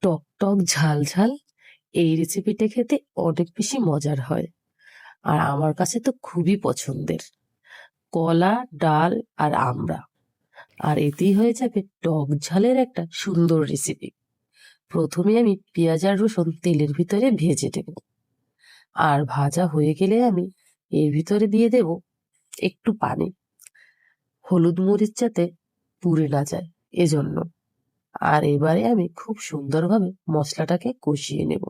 টক টক ঝাল ঝাল এই রেসিপিটা খেতে অনেক বেশি মজার হয়। আর আমার কাছে তো খুবই পছন্দের। কলা, ডাল আর আমড়া, আর এতেই হয়ে যাবে টক ঝালের একটা সুন্দর রেসিপি। প্রথমে আমি পেঁয়াজ আর রসুন তেলের ভিতরে ভেজে দেব, আর ভাজা হয়ে গেলে আমি এর ভিতরে দিয়ে দেব একটু পানি। হলুদ মরিচ যাতে পুড়ে না যায় এজন্য। আর এবারে আমি খুব সুন্দরভাবে মশলাটাকে কষিয়ে নেব,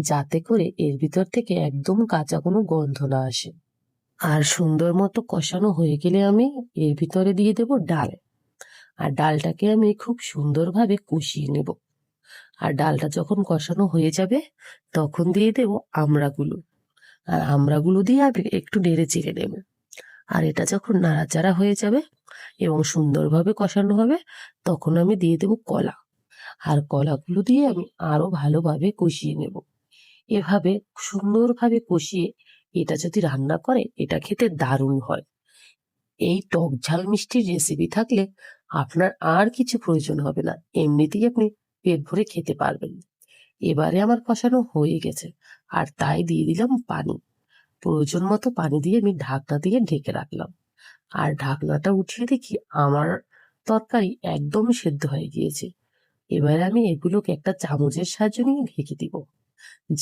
যাতে করে এর ভিতর থেকে একদম কাঁচা কোনো গন্ধ না আসে। আর সুন্দর মতো কষানো হয়ে গেলে আমি এর ভিতরে দিয়ে দেব ডাল। আর ডালটাকে আমি খুব সুন্দরভাবে কষিয়ে নেব। আর ডালটা যখন কষানো হয়ে যাবে তখন দিয়ে দেব আমড়াগুলো। আর আমড়াগুলো দিয়ে আমি একটু নেড়ে চেড়ে নেব। আর এটা যখন নাড়াচাড়া হয়ে যাবে এবং সুন্দরভাবে কষানো হবে, তখন আমি দিয়ে দেব কলা। আর কলাগুলো দিয়ে আমি আরো ভালোভাবে কষিয়ে নেব। এভাবে সুন্দরভাবে কষিয়ে এটা যদি রান্না করে, এটা খেতে দারুণ হয়। এই টক ঝাল মিষ্টির রেসিপি থাকলে আপনার আর কিছু প্রয়োজন হবে না, এমনিতেই আপনি পেট ভরে খেতে পারবেন। এবারে আমার কষানো হয়ে গেছে, আর তাই দিয়ে দিলাম পানি। প্রয়োজন মতো পানি দিয়ে আমি ঢাকনা দিয়ে ঢেকে রাখলাম। আর ঢাকনাটা উঠিয়ে দেখি আমার তরকারি একদম সেদ্ধ হয়ে গিয়েছে। এবারে আমি এগুলোকে একটা চামচের সাহায্যে নিয়ে ঢেকে দিব,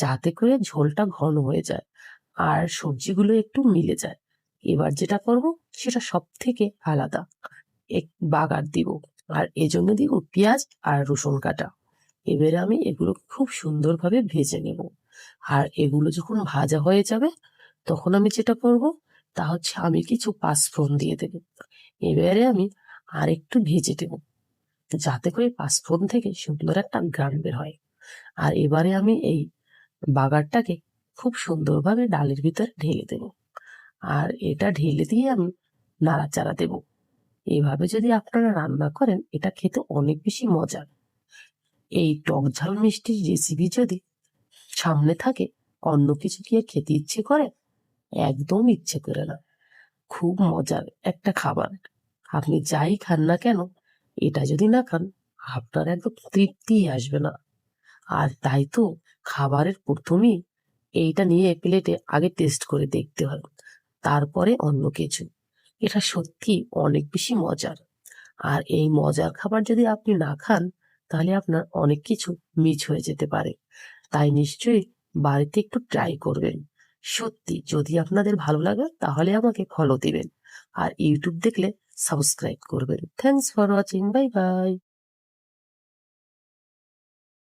যাতে করে ঝোলটা ঘন হয়ে যায় আর সবজিগুলো একটু মিলে যায়। এবার যেটা করব সেটা সব থেকে আলাদা, এক বাগার দিব। আর এজন্য দিব পেঁয়াজ আর রসুন কাটা। এবারে আমি এগুলো খুব সুন্দরভাবে ভেজে নেব। আর এগুলো যখন ভাজা হয়ে যাবে, তখন আমি যেটা করব তা হচ্ছে আমি কিছু পাঁচফোড়ন দিয়ে দেব। এবারে আমি আর একটু ভেজে দেব, যাতে করে পাঁচফোড়ন থেকে সুন্দর একটা ঘ্রাণ বের হয়। আর এবারে আমি এই বাগারটাকে খুব সুন্দরভাবে ডালের ভিতরে ঢেলে দেব। আর এটা ঢেলে দিয়ে আমি নাড়াচাড়া দেব। এইভাবে যদি আপনারা রান্না করেন, এটা খেতে অনেক বেশি মজার। এই টক ঝাল মিষ্টির রেসিপি যদি সামনে থাকে, অন্য কিছু কি আর খেতে ইচ্ছে করে? একদম ইচ্ছে করে না। খুব মজার একটা খাবার। আপনি যাই খান না কেন, এটা যদি না খান, আপনার একদম তৃপ্তি আসবে না। আর তাই তো খাবারের প্রথমেই এইটা নিয়ে প্লেটে আগে টেস্ট করে দেখতে হয়, তারপরে অন্য কিছু। এটা সত্যি অনেক বেশি মজার। আর এই মজার খাবার যদি আপনি না খান, তাহলে আপনার অনেক কিছু মিস হয়ে যেতে পারে। তাই নিশ্চয়ই বাড়িতে একটু ট্রাই করবেন। সত্যি যদি আপনাদের ভালো লাগে তাহলে আমাকে ফলো দিবেন, আর ইউটিউব দেখলে সাবস্ক্রাইব করবেন। Thanks for watching, bye bye.